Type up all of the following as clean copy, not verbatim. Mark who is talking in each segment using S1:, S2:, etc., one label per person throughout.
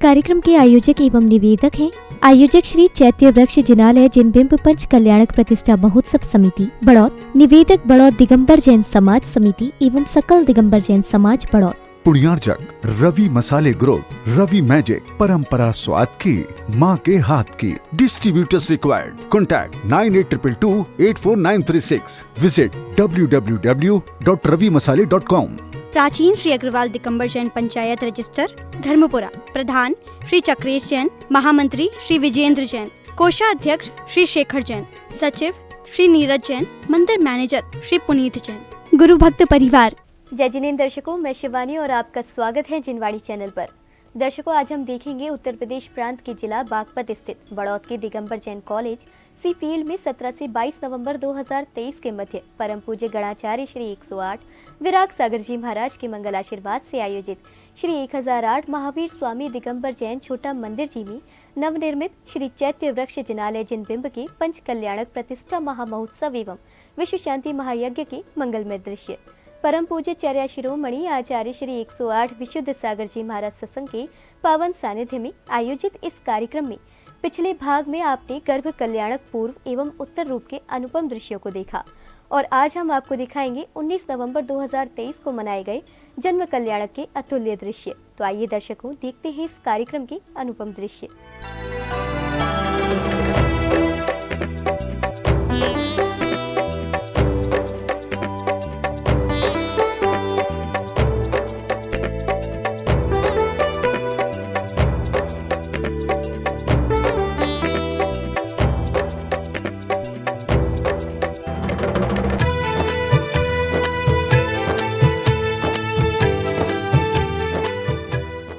S1: कार्यक्रम के आयोजक एवं निवेदक हैं आयोजक श्री चैत्य वृक्ष जिनालय जिनबिंब पंच कल्याणक प्रतिष्ठा महोत्सव समिति बड़ौत। निवेदक बड़ौत दिगंबर जैन समाज समिति एवं सकल दिगंबर जैन समाज बड़ौत।
S2: पुण्यार्जक रवि मसाले ग्रुप, रवि मैजिक, परंपरा स्वाद की, माँ के हाथ की। Distributors required. Contact 9822844936। Visit www.ravimasale.com।
S3: प्राचीन श्री अग्रवाल दिगंबर जैन पंचायत रजिस्टर धर्मपुरा। प्रधान श्री चक्रेश जैन। महामंत्री श्री विजेंद्र जैन। कोषाध्यक्ष श्री शेखर जैन। सचिव श्री नीरज जैन। मंदिर मैनेजर श्री पुनीत जैन। गुरु भक्त परिवार।
S1: जय जिनेंद्र दर्शकों, मैं शिवानी और आपका स्वागत है जिनवाणी चैनल पर। दर्शकों, आज हम देखेंगे उत्तर प्रदेश प्रांत के जिला बागपत स्थित बड़ौत के दिगंबर जैन कॉलेज सी फील्ड में 17 से 22 नवंबर 2023 के मध्य परम पूज्य गणाचार्य श्री 108 विराग सागर जी महाराज के मंगल आशीर्वाद से आयोजित श्री 1008 महावीर स्वामी दिगंबर जैन छोटा मंदिर जी में नवनिर्मित श्री चैत्य वृक्ष जिनालय जिनबिंब के पंच कल्याणक प्रतिष्ठा महामहोत्सव एवं विश्व शांति महायज्ञ के मंगलमय दृश्य परम पूज्य चर्या शिरोमणि आचार्य श्री 108 विशुद्ध सागर जी महाराज सत्संग के पावन सानिध्य में आयोजित इस कार्यक्रम में पिछले भाग में आपने गर्भ कल्याणक पूर्व एवं उत्तर रूप के अनुपम दृश्यों को देखा और आज हम आपको दिखाएंगे 19 नवंबर 2023 को मनाए गए जन्म कल्याणक के अतुल्य दृश्य। तो आइए दर्शकों, देखते हैं इस कार्यक्रम के अनुपम दृश्य।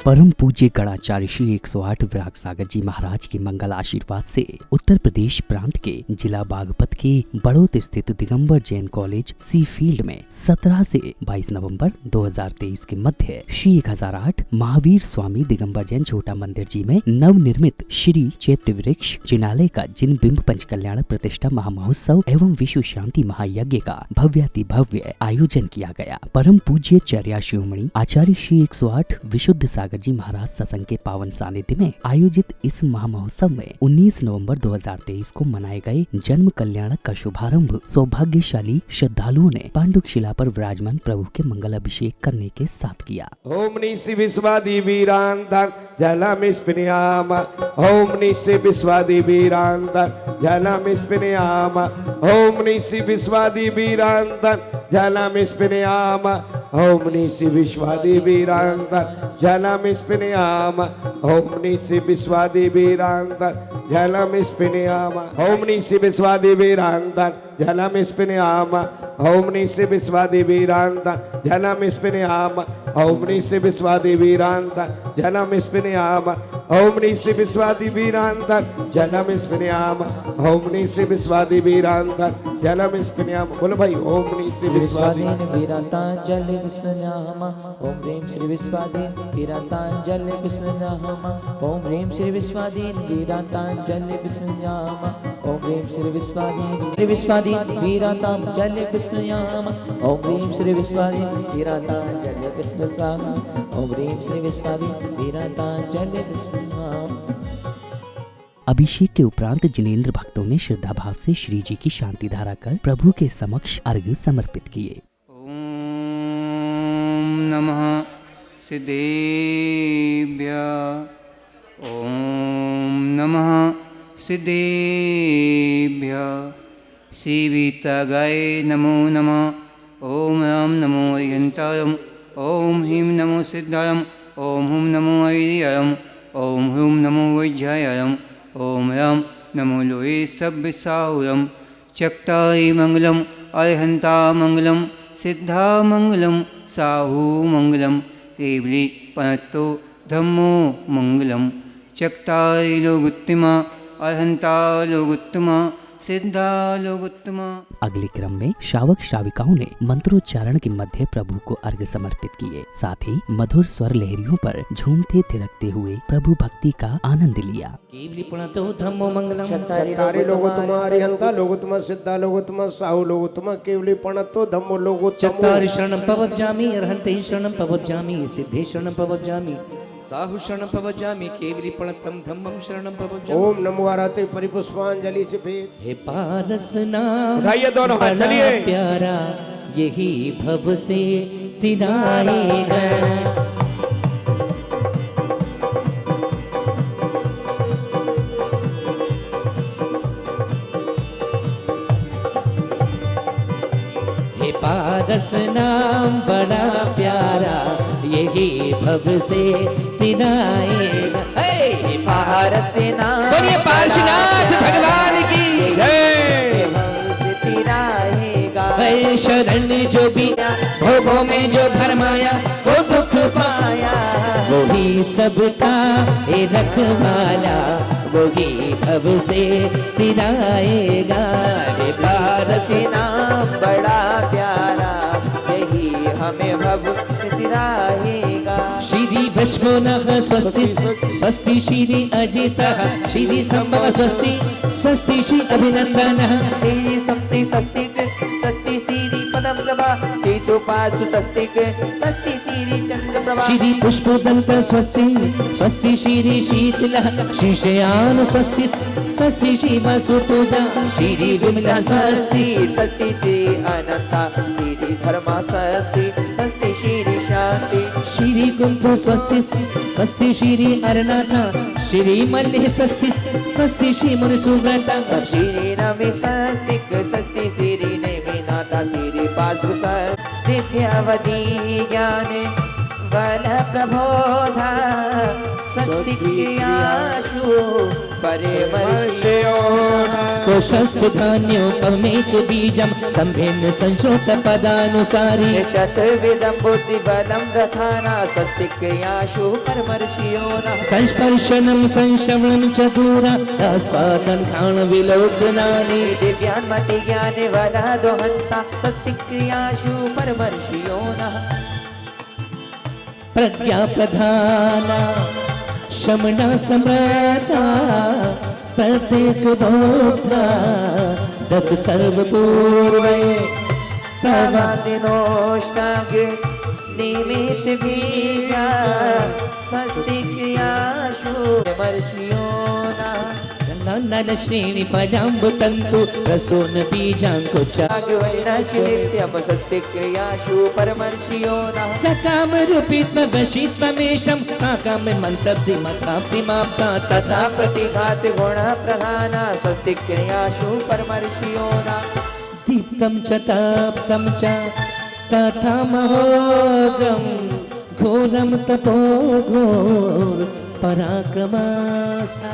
S4: परम पूज्य गणाचार्य श्री 108 विराग सागर जी महाराज के मंगल आशीर्वाद से उत्तर प्रदेश प्रांत के जिला बागपत के बड़ौत स्थित दिगंबर जैन कॉलेज सी फील्ड में 17 से 22 नवंबर 2023 के मध्य श्री 1008 महावीर स्वामी दिगंबर जैन छोटा मंदिर जी में नवनिर्मित श्री चैत्य वृक्ष जिनालय का जिनबिंब पंच कल्याण प्रतिष्ठा महामहोत्सव एवं विश्व शांति महायज्ञ का भव्याति भव्य आयोजन किया गया। परम पूज्य चर्या शिरोमणि आचार्य श्री 108 विशुद्ध सागर जी महाराज सत्संग के पावन सानिध्य में आयोजित इस महामहोत्सव में 19 नवंबर 2023 को मनाए गए जन्म कल्याणक का शुभारंभ सौभाग्यशाली श्रद्धालुओं ने पांडुक शिला पर विराजमान प्रभु के मंगल अभिषेक करने के साथ किया।
S5: ओम निसि विश्वादि वीरांतन जलमिस्पिनियाम। ओम निसि विश्वादि वीरांतन जलमिस्पिनियाम। ओम निसि विश्वादि वीरांतन जलमिस्पिनियाम। ओम निसि विश्वादि वीरांतन जलमिस्पिनियाम। ओम निसि विश्वादि वीरांतन जलमिस्पिनियाम। ओम निसि विश्वादि वीरांतन जलमिस्पिनियाम। ओम निसि विश्वादि वीरांतन जलमिस्पिनियाम। ओम निसि विश्वादि वीरांतन जलमिस्पिनियाम। ओम निसि विश्वादि वीरांतन जलमिस्पिनियाम। ओम निसि विश्वादि वीरांतन जलमिस्पिनियाम। बोलो भाई, ओम निसि विश्वादि
S6: वीरांतन जलमिस्पिनियाम। ओम ह्रीं श्री विश्वादि वीरांतन जलमिस्पिनियाम। ओम ह्रीं श्री विश्वादि वीरांतन जलमिस्पिनियाम। ओम ह्रीं श्री विश्वादि वीरांतन जलमिस्पिनियाम। ओम ह्रीं श्री विश्वादि वीरांतन जलमिस्पिनियाम। ओम ह्रीं श्री विश्वादि वीरांतन जलमिस्पिनियाम।
S4: अभिषेक के उपरांत जिनेंद्र भक्तों ने श्रद्धा भाव से श्री जी की शांति धारा कर प्रभु के समक्ष अर्घ्य समर्पित किए।
S7: ओम नमः सिद्धेभ्य। ओम नमः सिद्धेभ्य। शिवितगाय नमो नमः। ओम राम नमो अयंतायम। ओम ह्रीं नमो सिद्धायम। ओम हुम नमो ऐर्यायम। ओम हुम नमो वैज्यायम। ओम राम नमो लोये सब्बिसाहुरम। चक्ताय मंगलम अरहंता मंगलम सिद्धा मंगलम साहू मंगलम केवली पनत्तो धम्मो मंगलम। चक्ताय लोगुत्तमा अरहंता लोगुत्तमा सिद्धा लोगुत्तमा।
S4: अगले क्रम में श्रावक श्राविकाओं ने मंत्रोच्चारण के मध्य प्रभु को अर्घ्य समर्पित किए। साथ ही मधुर स्वर लहरियों पर झूमते थिरकते हुए प्रभु भक्ति का आनंद लिया।
S6: केवली प्रणतो धम्मो मंगलम।
S5: चत्तारि लोगोत्तमा अरिहंता लोगोत्तमा सिद्धा लोगोत्तमा साहु लोगोत्तमा केवली प्रणतो धम्मो लोगोत्तमो।
S6: चत्तारि शरणं प्रवज्जामि अरहन्ते शरणं प्रवज्जामि सिद्धे शरणं प्रवज्जामि साहु शरण प्रवजामि केवली प्रणतम धम्मम शरणम प्रवजामि।
S5: ओम नमो आरते परिपुष्पांजलि से फिर
S6: हे पारस नाम
S5: उठाइए दोनों हाथ,
S6: बड़ा
S5: चलिए।
S6: प्यारा यही भव से तिराएगा। हे पारस नाम बड़ा प्यारा यही भव से तिराएगा। हे पारस नाम बोलिए पार्श्वनाथ भगवान की
S5: जय।
S6: भव से तिराएगा। है शरण जो भी भोगों में जो भरमाया तो दुख पाया वही सबका हे रखवाला वही भव से तिराएगा। हे पारस नाम बड़ा प्यारा यही हमें भव से तिराएगा। श्री भस्मो नः स्वस्ति स्वस्ति श्री अजितः श्री संभव स्वस्ति स्वस्ति श्री अभिनंदनः श्री सप्ति स्वस्तिक स्वस्ति श्री पदम प्रभा श्री सुपासु स्वस्तिक स्वस्ति श्री चंद्र प्रभा श्री पुष्पदंत स्वस्ति स्वस्ति श्री शीतलः श्री शयान स्वस्ति स्वस्ति श्री वसुपूजा श्री विमला स्वस्ति स्वस्ति श्री अनंता श्री धर्मा स्वस्ति स्वस्ति श्री शांति श्री कुंभ स्वस्ति स्वस्ति श्री अरनाथा श्री मल्लिः स्वस्ति स्वस्ति श्री मुनि सुव्रता श्री नमि स्वस्तिक स्वस्ति श्री नेमिनाथा श्री पादु दिव्यावधि ज्ञान बल प्रबोधा स्वस्ति क्रियाशु तो शस्त्र धान्योपमेक बीजम संभिन्न संश्रोत पदानुसारी चतुर्विधम बुद्धि बलम दधाना स्वस्ति क्रियाशु परमर्षियो संस्पर्शनम संश्रवणम चतुरा आस्वादन घ्राण विलोकनानि दिव्यान्मति ज्ञाने वरा दोहंता स्वस्ति क्रियाशु परमर्षियो प्रज्ञा प्रधाना शमना सम्राटा प्रत्येक भोक्ता दस सर्वपूर्वे प्रवादिनोष्टांग निमित बीजा स्वस्ति क्रियाशु मर्षियोना नल श्रेणी फलाम्बुतंतु रसोन बीजांकुचा नित्यम स्वस्ति क्रियाशु परमर्षियोना सकाम रूपित्व वशित्वमेशम आकाम मंतब्धि मताप्तिमाप्ता तथा प्रतिघात गुण प्रधाना स्वस्ति क्रियाशु परमर्षियोना दीप्तम च ताप्तम च तथा महोग्रम घोरम तपो घोर पराक्रमास्था।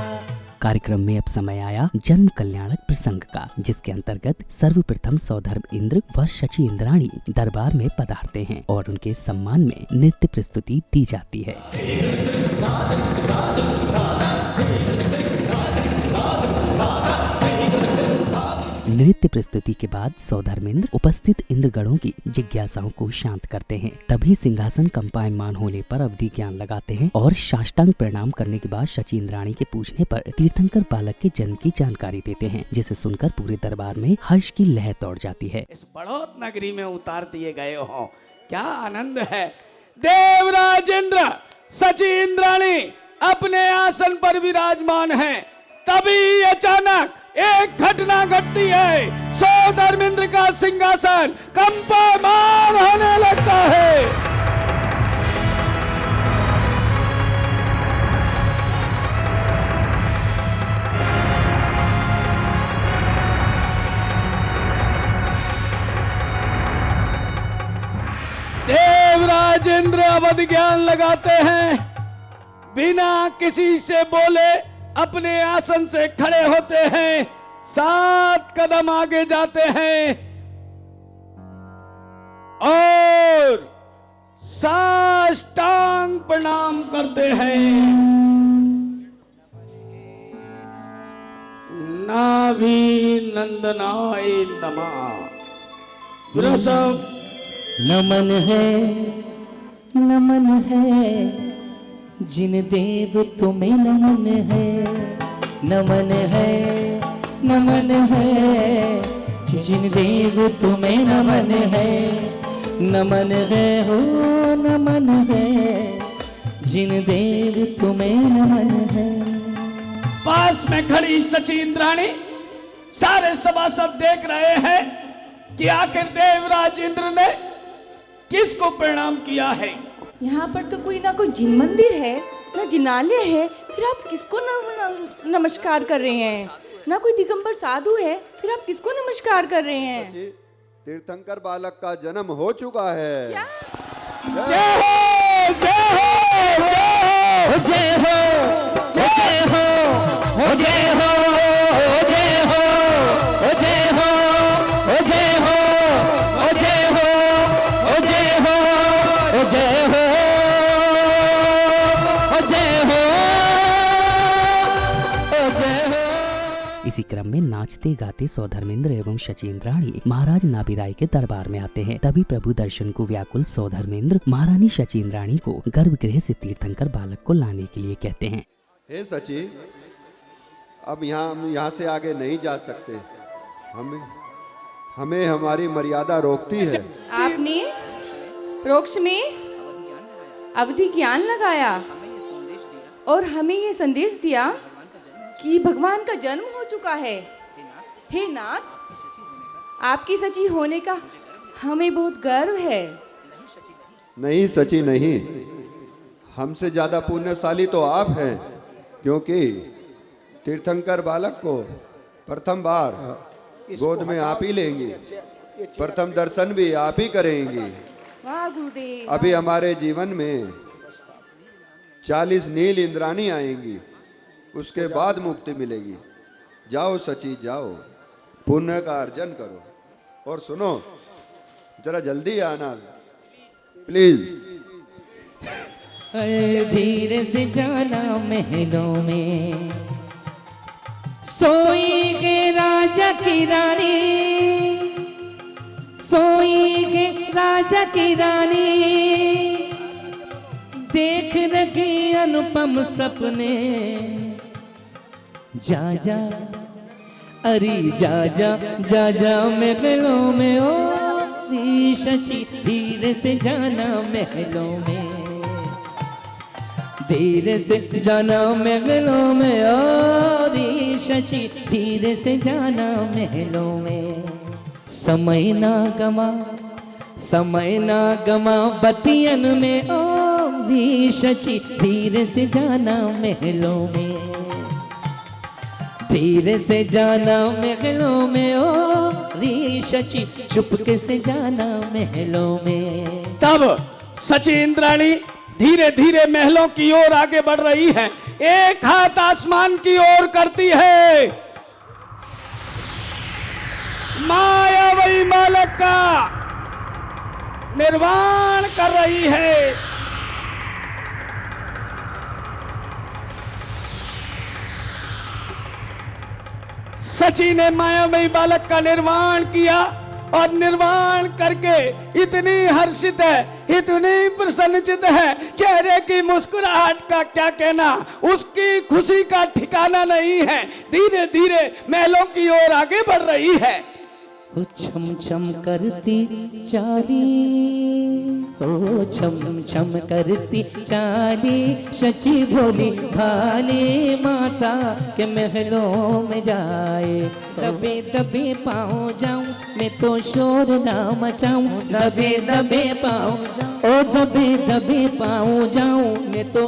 S4: कार्यक्रम में अब समय आया जन्म कल्याणक प्रसंग का, जिसके अंतर्गत सर्वप्रथम सौधर्म इंद्र व शची इंद्राणी दरबार में पधारते हैं और उनके सम्मान में नृत्य प्रस्तुति दी जाती है। नृत्य प्रस्तुति के बाद सौधर्मेंद्र उपस्थित इंद्रगणों की जिज्ञासाओं को शांत करते हैं। तभी सिंहासन कंपायमान होने पर अवधि ज्ञान लगाते हैं और साष्टांग प्रणाम करने के बाद शची इंद्राणी के पूछने पर तीर्थंकर बालक के जन्म की जानकारी देते हैं, जिसे सुनकर पूरे दरबार में हर्ष की लहर दौड़ जाती है।
S8: इस बड़ौत नगरी में उतार दिए गए हो, क्या आनंद है। देवराज इंद्र शची इंद्राणी अपने आसन पर विराजमान हैं। तभी अचानक एक घटना घटती है, सौधर्मेंद्र का सिंहासन कंपायमान होने लगता है। देवराज इंद्र अवधि ज्ञान लगाते हैं, बिना किसी से बोले अपने आसन से खड़े होते हैं, 7 कदम आगे जाते हैं और साष्टांग प्रणाम करते हैं। नाभि नंदनाय नमः। वृषभ
S6: नमन है जिन देव तुम्हें नमन है, नमन है जिन देव तुम्हें नमन है, नमन है हो नमन है जिन देव तुम्हें नमन है।
S8: पास में खड़ी सची इंद्राणी, सारे सभासद देख रहे हैं कि आखिर देवराज इंद्र ने किसको प्रणाम किया है।
S9: यहाँ पर तो कोई ना कोई जिन मंदिर है ना जिनालय है, फिर आप किसको नमस्कार कर रहे हैं? ना कोई दिगंबर साधु है, फिर आप किसको नमस्कार कर रहे हैं?
S10: तीर्थंकर बालक का जन्म हो चुका है।
S9: क्या?
S8: जय हो जय हो
S6: जय हो जय हो जय हो जय हो जय हो जय हो जय हो जय हो जय हो
S4: इसी क्रम में नाचते गाते सौधर्मेंद्र एवं शचींद्राणी महाराज नाभिराय के दरबार में आते हैं। तभी प्रभु दर्शन को व्याकुल सौधर्मेंद्र महारानी शचींद्राणी को गर्भगृह से तीर्थंकर बालक को लाने के लिए कहते हैं।
S10: हे सची, अब यहाँ से आगे नहीं जा सकते। हमें हमारी मर्यादा रोकती है।
S9: आपने रोक्ष में अवधि ज्ञान लगाया और हमें ये संदेश दिया कि भगवान का जन्म हो चुका है। हे नाथ, आपकी सची होने का हमें बहुत गर्व है।
S10: नहीं सची नहीं, हमसे ज्यादा पुण्यशाली तो आप हैं, क्योंकि तीर्थंकर बालक को प्रथम बार गोद में आप ही लेंगी, प्रथम दर्शन भी आप ही करेंगी।
S9: वाह गुरुदेव।
S10: अभी हमारे जीवन में 40 नील इंद्राणी आएंगी, उसके बाद मुक्ति मिलेगी। जाओ सची जाओ, पुण्य का अर्जन करो। और सुनो, जरा जल्दी आना प्लीज।
S6: धीरे से जाना महलों में, सोई के राजा की रानी, सोई के राजा की रानी, देख रही अनुपम सपने। जा जा अरे जा जा जा जा महलों में, ओ शची धीरे से जाना महलों में, धीरे से जाना महलों में, ओ शची धीरे से जाना महलों में। समय ना गमा, समय ना गमा बतियन में, ओ शची धीरे से जाना महलों में, धीरे से जाना महलों में, ओ शची चुपके से जाना महलों में।
S8: तब सची इंद्राणी धीरे धीरे महलों की ओर आगे बढ़ रही है। एक हाथ आसमान की ओर करती है, मायावी बालक का निर्वाण कर रही है। सची ने मायावी बालक का निर्वाण किया और निर्वाण करके इतनी हर्षित है, इतनी प्रसन्नचित है, चेहरे की मुस्कुराहट का क्या कहना, उसकी खुशी का ठिकाना नहीं है। धीरे धीरे महलों की ओर आगे बढ़ रही है।
S6: ओ छम छम करती चाली, ओ छम छम करती चाली, शची भोली भाली माता के महलों में जाए। दबे दबे पाँव जाऊं मैं तो शोर ना मचाऊं, दबे दबे पाँव जाऊं, ओ दबे दबे पाँव जाऊं मैं तो।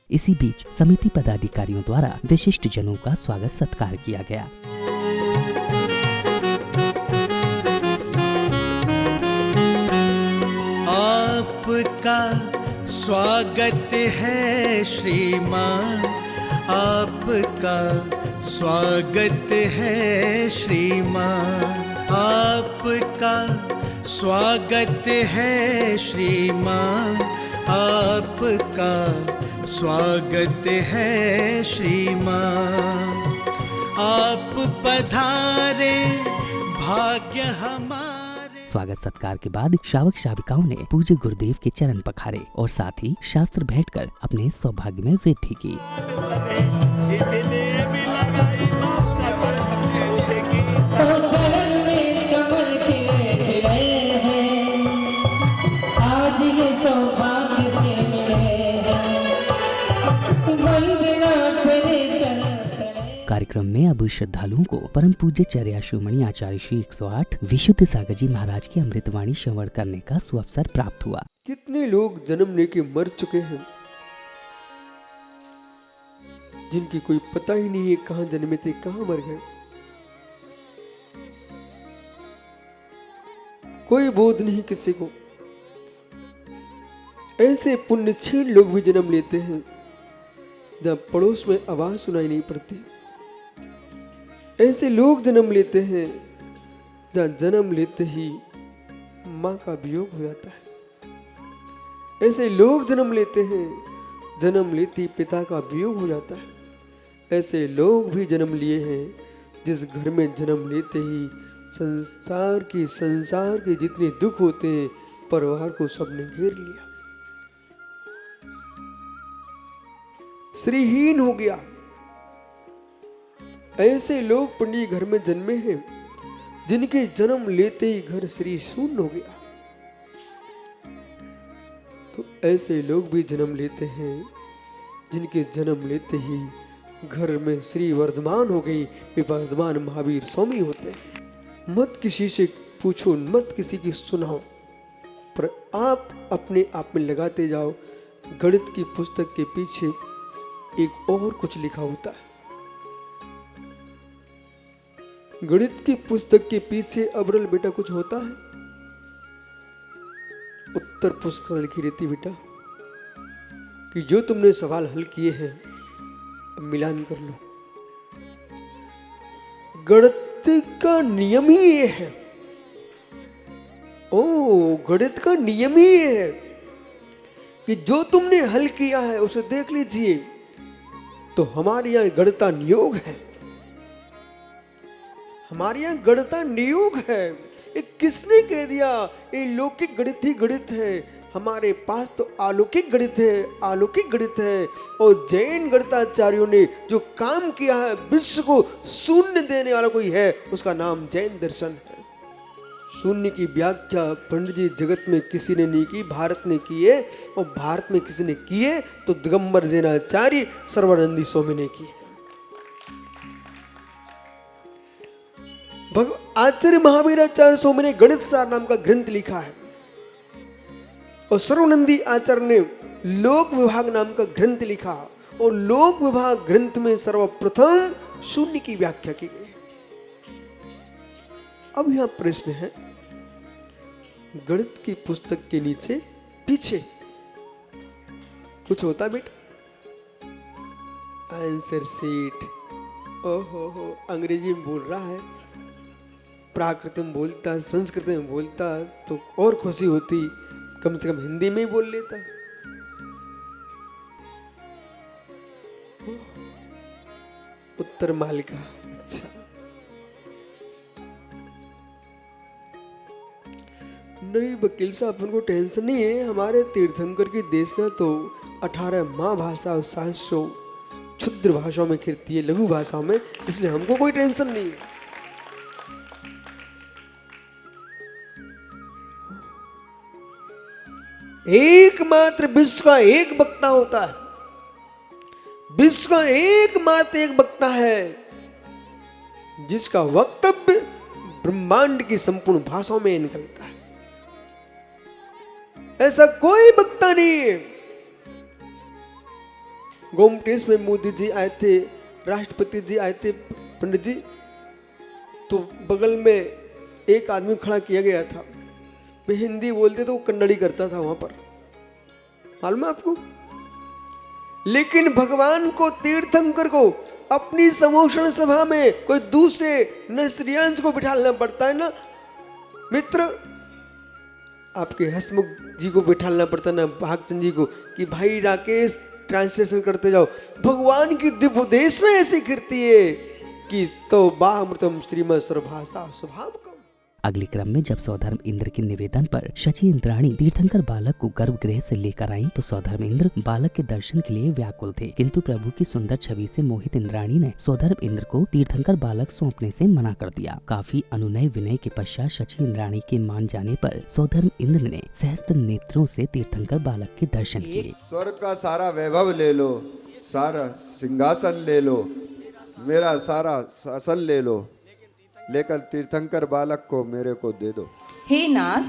S4: इसी बीच समिति पदाधिकारियों द्वारा विशिष्ट जनों का स्वागत सत्कार किया गया।
S11: आपका स्वागत है श्रीमान, आपका स्वागत है श्रीमान, आपका स्वागत है श्रीमान, आपका स्वागत है श्रीमान। आप पधारे भाग्य हमारे।
S4: स्वागत सत्कार के बाद श्रावक श्राविकाओं ने पूज्य गुरुदेव के चरण पखारे और साथ ही शास्त्र भेंट कर अपने सौभाग्य में वृद्धि की।
S6: आज ये सौभाग्य
S4: कार्यक्रम में अब श्रद्धालुओं को परम पूज्य चर्या शिरोमणि आचार्य श्री 108 विशुद्ध सागर जी महाराज की अमृतवाणी श्रवण करने का सुअवसर प्राप्त हुआ।
S12: कितने लोग जन्म लेके मर चुके हैं, जिनकी कोई पता ही नहीं है कहाँ जन्मे थे कहाँ मर गए, कोई बोध नहीं किसी को। ऐसे पुण्यशील लोग भी जन्म लेते हैं जहाँ पड़ोस में आवाज सुनाई नहीं पड़ती। ऐसे लोग जन्म लेते हैं जहाँ जन्म लेते ही माँ का वियोग हो जाता है। ऐसे लोग जन्म लेते हैं जन्म लेते ही पिता का वियोग हो जाता है। ऐसे लोग भी जन्म लिए हैं जिस घर में जन्म लेते ही संसार के जितने दुख होते हैं परिवार को सबने घेर लिया, श्रीहीन हो गया। ऐसे लोग पंडित घर में जन्मे हैं जिनके जन्म लेते ही घर श्री शून्य हो गया। तो ऐसे लोग भी जन्म लेते हैं जिनके जन्म लेते ही घर में श्री वर्धमान हो गई। वे वर्धमान महावीर स्वामी होते हैं। मत किसी से पूछो, मत किसी की सुनाओ, पर आप अपने आप में लगाते जाओ। गणित की पुस्तक के पीछे एक और कुछ लिखा होता है। गणित की पुस्तक के पीछे अबरल बेटा कुछ होता है। उत्तर पुस्तक लिखी रहती बेटा कि जो तुमने सवाल हल किए हैं अब मिलान कर लो। गणित का नियम ही ये है। गणित का नियम ही ये है कि जो तुमने हल किया है उसे देख लीजिए। तो हमारे यहाँ गणिता नियोग है, हमारे यहाँ गणिता नियोग है। ये किसने कह दिया ये लौकिक गणित ही गणित है? हमारे पास तो अलौकिक गणित है, अलौकिक गणित है। और जैन गणिताचार्यों ने जो काम किया है, विश्व को शून्य देने वाला कोई है, उसका नाम जैन दर्शन है। शून्य की व्याख्या पंडित जी जगत में किसी ने नहीं की, भारत ने की है। और भारत में किसी ने की है तो दिगंबर जैनाचार्य सर्वानंदी स्वामी ने की है। आचार्य महावीर आचार्य स्वामी ने गणित सार नाम का ग्रंथ लिखा है और सर्वानंदी आचार्य ने लोक विभाग नाम का ग्रंथ लिखा। और लोक विभाग ग्रंथ में सर्वप्रथम शून्य की व्याख्या की गई। अब यहां प्रश्न है, गणित की पुस्तक के नीचे पीछे कुछ होता बेटा? Answer sheet. ओहो, अंग्रेजी में बोल रहा है, प्राकृत में बोलता, संस्कृत में बोलता तो और खुशी होती, कम से कम हिंदी में ही बोल लेता। उत्तर मालिका। अच्छा, नहीं वकील साहब, अपन को टेंशन नहीं है। हमारे तीर्थंकर की देशना तो 18 महाभाषा और 700 क्षुद्र भाषाओं में कीर्ति है, लघु भाषाओं में, इसलिए हमको कोई टेंशन नहीं है। एकमात्र विश्व का एक वक्ता होता है, विश्व का एकमात्र एक वक्ता है जिसका वक्तव्य ब्रह्मांड की संपूर्ण भाषाओं में निकलता है। ऐसा कोई वक्ता नहीं है। गोमटेश में मोदी जी आए थे, राष्ट्रपति जी आए थे, पंडित जी, तो बगल में एक आदमी खड़ा किया गया था। वे हिंदी बोलते तो वो कन्नड़ी करता था वहां पर, मालूम है आपको? लेकिन भगवान को, तीर्थंकर को अपनी समोषण सभा में कोई दूसरे न श्रेयांश को बिठाना पड़ता है ना मित्र, आपके हसमुख जी को बिठाना पड़ता ना भागचंद जी को कि भाई राकेश ट्रांसलेशन करते जाओ। भगवान की दिव्य उपदेशना ऐसी कीर्ति है कि तो बामृतम श्रीमद सर्वभाषा स्वभाव।
S4: अगले क्रम में जब सौधर्म इंद्र के निवेदन पर शची इंद्राणी तीर्थंकर बालक को गर्भगृह से लेकर आई तो सौधर्म इंद्र बालक के दर्शन के लिए व्याकुल थे, किंतु प्रभु की सुंदर छवि से मोहित इंद्राणी ने सौधर्म इंद्र को तीर्थंकर बालक सौंपने से मना कर दिया। काफी अनुनय विनय के पश्चात शची इंद्राणी के मान जाने पर सौधर्म इंद्र ने सहस्त्र नेत्रों से तीर्थंकर बालक के दर्शन किए।
S10: स्वर्ग का सारा वैभव ले लो, सारा सिंहासन ले लो, मेरा सारा शासन ले लो, लेकर तीर्थंकर बालक को मेरे को दे दो।
S9: हे नाथ,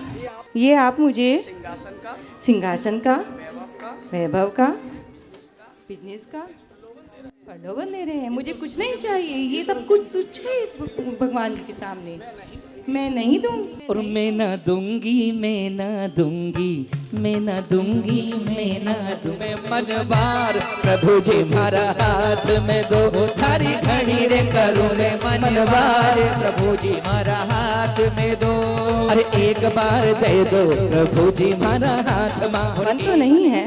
S9: ये आप मुझे सिंहासन का, वैभव का, बिजनेस का प्रलोभन दे रहे हैं। मुझे कुछ नहीं चाहिए, ये सब कुछ तुच्छ है इस भगवान के सामने। मैं नहीं दूंगी।
S6: और मैं ना दूंगी, मैं ना दूंगी, मैं ना दूंगी, मैं ना दूंगी। मैं मन बार प्रभु जी मारा हाथ में दो, थारी घड़ी रे करूँ मैं मन बार प्रभु जी मारा हाथ में दो। अरे एक बार दे दो प्रभु जी मारा हाथ में।
S9: मन तो नहीं है,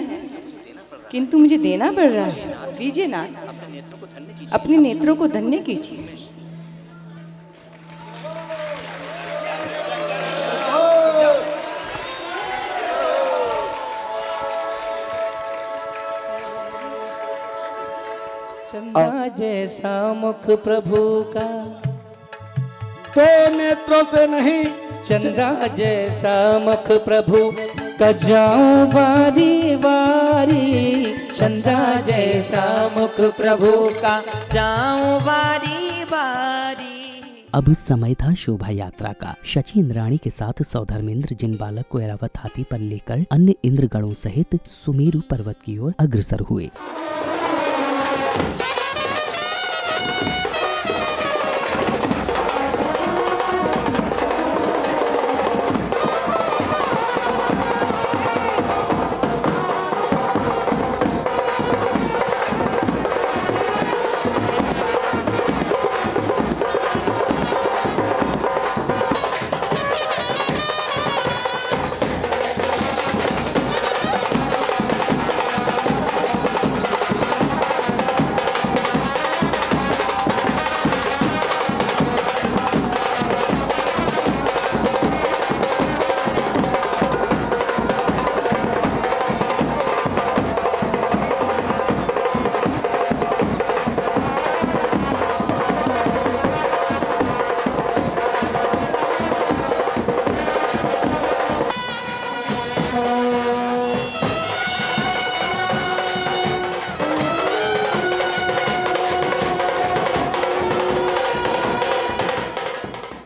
S9: किंतु मुझे देना पड़ रहा है। दीजिए ना, अपने नेत्रों को धन्य कीजिए।
S6: चंद्रा जैसा मुख प्रभु का,
S8: दो नेत्रों से नहीं,
S6: चंद्रा जैसा मुख प्रभु का जाऊं बारी बारी। चंद्रा जैसा मुख प्रभु का जाऊं बारी बारी।
S4: अब समय था शोभा यात्रा का। शची इंद्राणी के साथ सौधर्मेंद्र जिन बालक को ऐरावत हाथी पर लेकर अन्य इंद्रगणों सहित सुमेरु पर्वत की ओर अग्रसर हुए।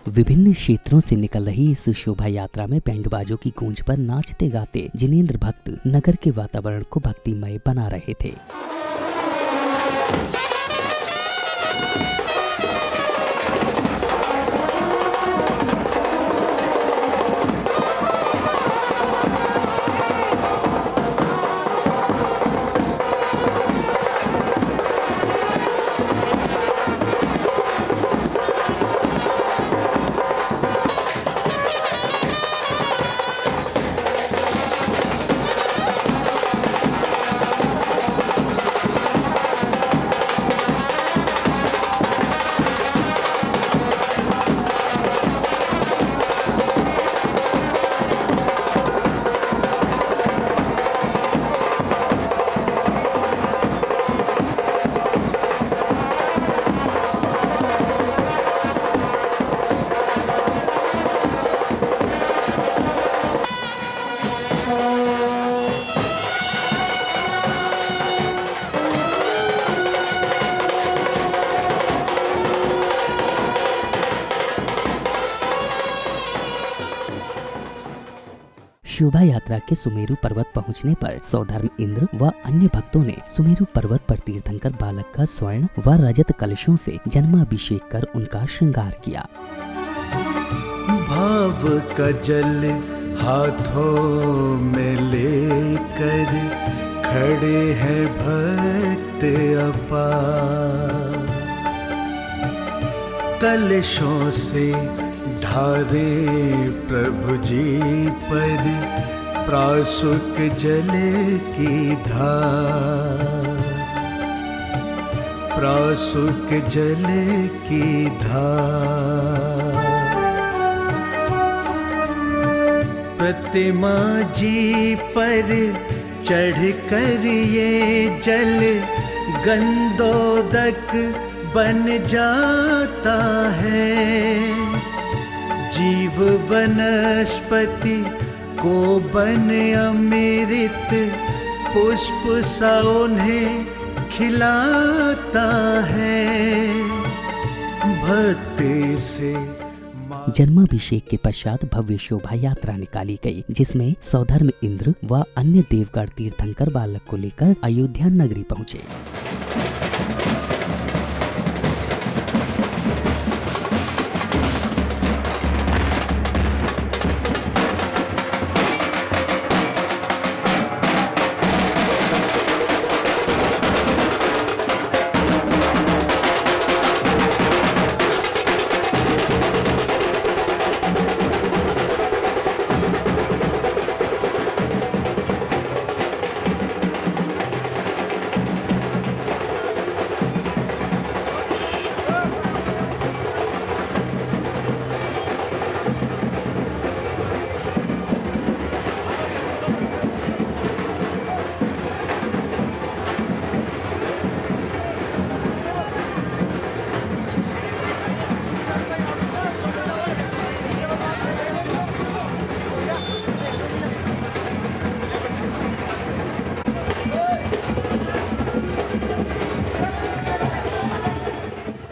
S4: विभिन्न क्षेत्रों से निकल रही इस शोभा यात्रा में बैंड बाजों की गूंज पर नाचते गाते जिनेंद्र भक्त नगर के वातावरण को भक्तिमय बना रहे थे। शोभा यात्रा के सुमेरु पर्वत पहुंचने पर सौधर्म इंद्र व अन्य भक्तों ने सुमेरु पर्वत पर तीर्थंकर बालक का स्वर्ण व रजत कलशों से जन्माभिषेक कर उनका श्रृंगार किया।
S11: भाव का जल हाथों में लेकर खड़े हैं भक्त अपार, कलशों से ढारे प्रभु जी पर प्रासुक जल की धार, प्रासुक जल की धार। प्रतिमा जी पर चढ़कर ये जल गंधोदक बन जाता है, जीव वनस्पति को बन अमृत पुष्प सा उन्हें खिलाता है भक्ति से।
S4: जन्माभिषेक के पश्चात भव्य शोभा यात्रा निकाली गई, जिसमें सौधर्म इंद्र व अन्य देवगण तीर्थंकर बालक को लेकर अयोध्या नगरी पहुँचे।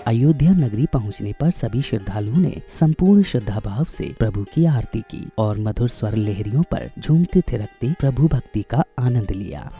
S4: अयोध्या नगरी पहुंचने पर सभी श्रद्धालुओं ने संपूर्ण श्रद्धा भाव से प्रभु की आरती की और मधुर स्वर लहरियों पर झूमते थिरकते प्रभु भक्ति का आनंद लिया।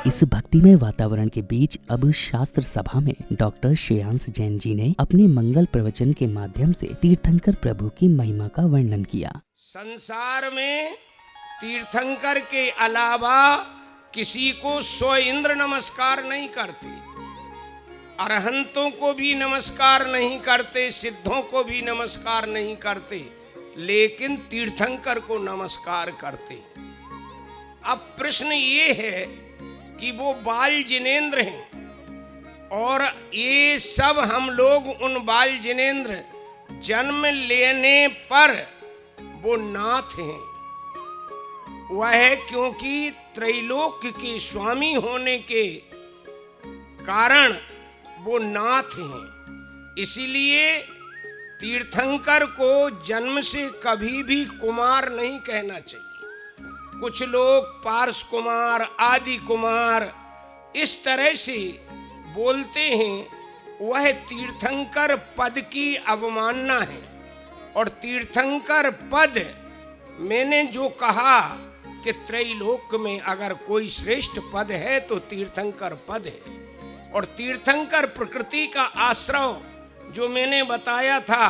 S4: इस भक्तिमय वातावरण के बीच अब शास्त्र सभा में डॉक्टर श्रेयांश जैन जी ने अपने मंगल प्रवचन के माध्यम से तीर्थंकर प्रभु की महिमा का वर्णन किया।
S5: संसार में तीर्थंकर के अलावा किसी को 100 इंद्र नमस्कार नहीं करते, अरहंतों को भी नमस्कार नहीं करते, सिद्धों को भी नमस्कार नहीं करते, लेकिन तीर्थंकर को नमस्कार करते। अब प्रश्न ये है कि वो बाल जिनेंद्र हैं और ये सब हम लोग उन बाल जिनेंद्र जन्म लेने पर वो नाथ हैं। वह क्योंकि त्रैलोक्य के स्वामी होने के कारण वो नाथ हैं, इसीलिए तीर्थंकर को जन्म से कभी भी कुमार नहीं कहना चाहिए। कुछ लोग पार्श कुमार, आदि कुमार इस तरह से बोलते हैं, वह तीर्थंकर पद की अवमानना है। और तीर्थंकर पद मैंने जो कहा कि त्रैलोक में अगर कोई श्रेष्ठ पद है तो तीर्थंकर पद है। और तीर्थंकर प्रकृति का आश्रय जो मैंने बताया था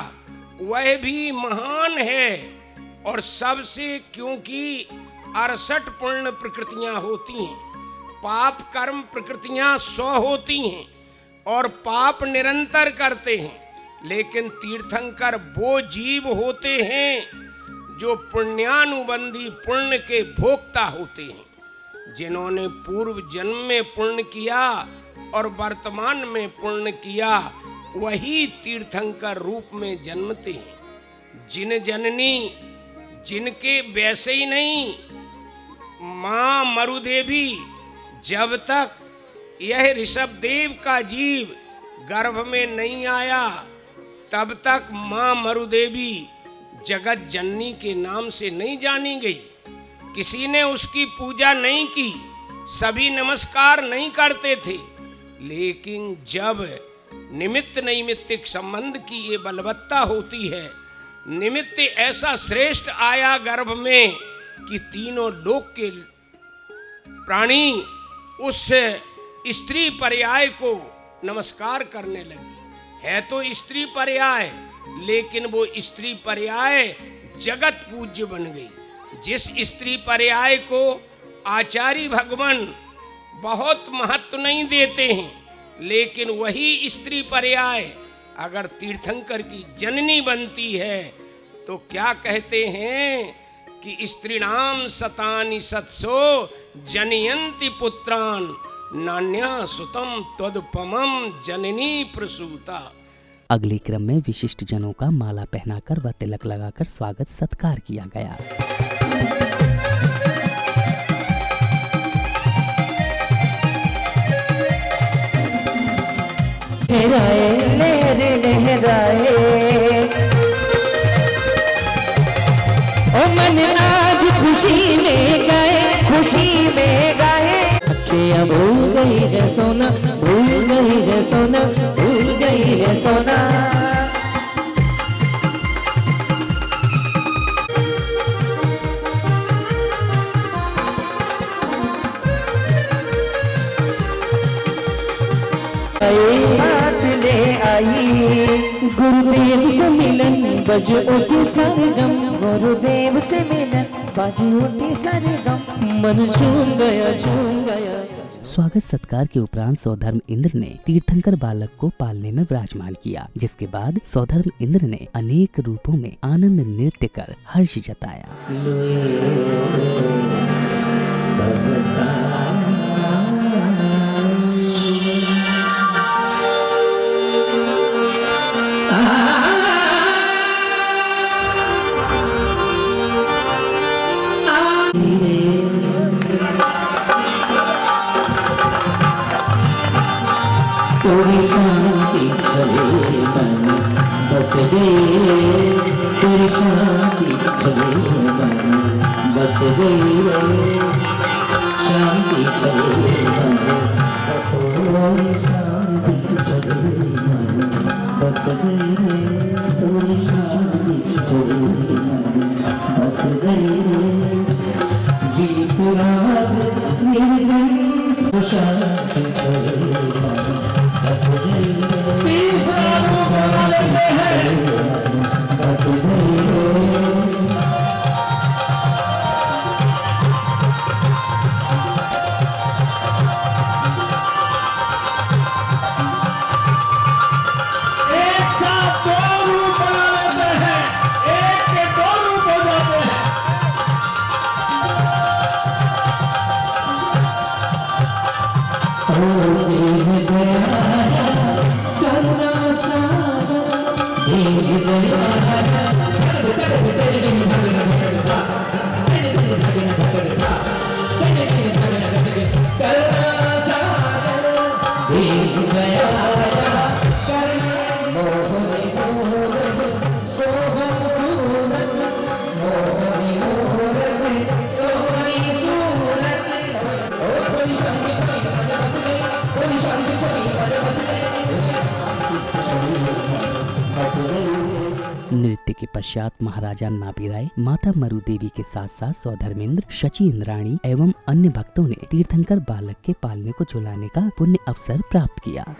S5: वह भी महान है। और सबसे, क्योंकि 68 पूर्ण प्रकृतियां होती हैं, पाप कर्म प्रकृतियां 100 होती हैं और पाप निरंतर करते हैं। लेकिन तीर्थंकर वो जीव होते हैं जो पुण्यानुबंधी पुण्य के भोक्ता होते हैं, जिन्होंने पूर्व जन्म में पुण्य किया और वर्तमान में पुण्य किया, वही तीर्थंकर रूप में जन्मते हैं। जिन जननी, जिनके वैसे ही नहीं, मां मरुदेवी, जब तक यह ऋषभदेव का जीव गर्भ में नहीं आया तब तक मां मरुदेवी जगत जननी के नाम से नहीं जानी गई। किसी ने उसकी पूजा नहीं की, सभी नमस्कार नहीं करते थे। लेकिन जब निमित्त नैमित्तिक संबंध की ये बलवत्ता होती है, निमित्त ऐसा श्रेष्ठ आया गर्भ में कि तीनों लोक के प्राणी उस स्त्री पर्याय को नमस्कार करने लगी। है तो स्त्री पर्याय, लेकिन वो स्त्री पर्याय जगत पूज्य बन गई। जिस स्त्री पर्याय को आचार्य भगवान बहुत महत्व नहीं देते हैं, लेकिन वही स्त्री पर्याय अगर तीर्थंकर की जननी बनती है तो क्या कहते हैं कि स्त्रीणाम सतानि सत्सो जनयन्ति पुत्रान नान्या सुतम त्वदपमं जननी प्रसूता।
S4: अगले क्रम में विशिष्ट जनों का माला पहनाकर व तिलक लगाकर स्वागत सत्कार किया गया।
S6: लहराए लहर लहराए ओ मन आज खुशी में गाए, खुशी में गाए। अखियाँ भूल गई है सोना, भूल गई है सोना, भूल गई है सोना। बात ले आई गुरुदेव से मिलन, बज उठी सरगम। गुरुदेव से मिलन, बज उठी सरगम। मन झूम गया, झूम गया।
S4: स्वागत सत्कार के उपरांत सौधर्म इंद्र ने तीर्थंकर बालक को पालने में विराजमान किया, जिसके बाद सौधर्म इंद्र ने अनेक रूपों में आनंद नृत्य कर हर्ष जताया।
S6: तेरी शांति चले मन बस गए, तेरी शांति चले मन बस गए, शांति चले मन, तेरी शांति चले मन बस गए, तेरी शांति चले मन बस गए। गीत राग निर्गुण शांति चले मन बस गए। तीसरा रूप मानते हैं बस गए। एक साथ दो रूप मानते हैं, एक के दो रूप हो जाते हैं।
S4: के पश्चात महाराजा नाभिराय, माता मरु देवी के साथ साथ सौधर्मेंद्र, शची इंद्राणी एवं अन्य भक्तों ने तीर्थंकर बालक के पालने को झुलाने का पुण्य अवसर प्राप्त किया।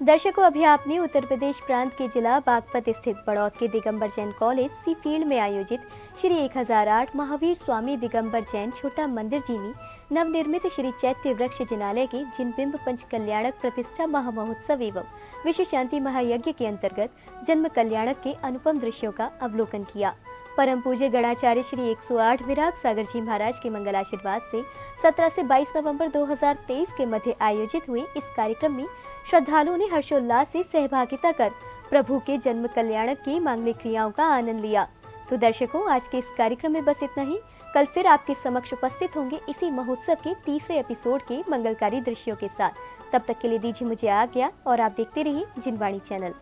S1: दर्शकों, अभी आपने उत्तर प्रदेश प्रांत के जिला बागपत स्थित बड़ौद के दिगंबर जैन कॉलेज सी फील्ड में आयोजित श्री 1008 महावीर स्वामी दिगंबर जैन छोटा मंदिर जी में नवनिर्मित श्री चैत्य वृक्ष जिनालय के जिनबिंब पंच कल्याणक प्रतिष्ठा महामहोत्सव एवं विश्व शांति महायज्ञ के अंतर्गत जन्म कल्याणक के अनुपम दृश्यों का अवलोकन किया। परम पूज्य गणाचार्य श्री 108 विराग सागर जी महाराज के मंगल आशीर्वाद से 17 से 22 नवंबर 2023 के मध्य आयोजित हुए इस कार्यक्रम में श्रद्धालुओं ने हर्षोल्लास से सहभागिता कर प्रभु के जन्म कल्याणक की मांगलिक क्रियाओं का आनंद लिया। तो दर्शकों, आज के इस कार्यक्रम में बस इतना ही। कल फिर आपके समक्ष उपस्थित होंगे इसी महोत्सव के तीसरे एपिसोड के मंगलकारी दृश्यों के साथ। तब तक के लिए दीजिए मुझे आज्ञा और आप देखते रहिए जिनवाणी चैनल।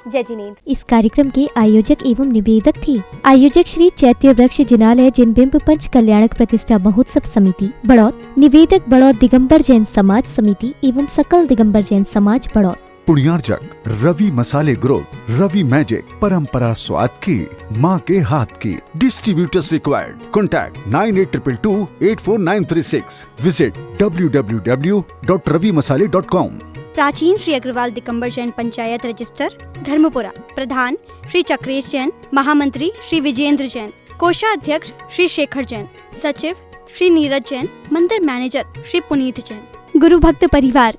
S1: जय जिनेंद्र।
S13: इस कार्यक्रम के आयोजक एवं निवेदक थे आयोजक श्री चैत्य वृक्ष जिनालय जिनबिंब पंच कल्याणक प्रतिष्ठा महोत्सव समिति बड़ौद। निवेदक बड़ौद दिगंबर जैन समाज समिति एवं सकल दिगंबर जैन समाज बड़ौद।
S2: पुण्यार्जक रवि मसाले ग्रुप, रवि मैजिक, परंपरा स्वाद की, माँ के हाथ की। Distributors required. Contact 9822844936। Visit www.ravimasale.com।
S3: प्राचीन श्री अग्रवाल दिगंबर जैन पंचायत रजिस्टर धर्मपुरा। प्रधान श्री चक्रेश जैन, महामंत्री श्री विजेंद्र जैन, कोषाध्यक्ष श्री शेखर जैन, सचिव श्री नीरज जैन, मंदिर मैनेजर श्री पुनीत जैन। गुरु भक्त परिवार।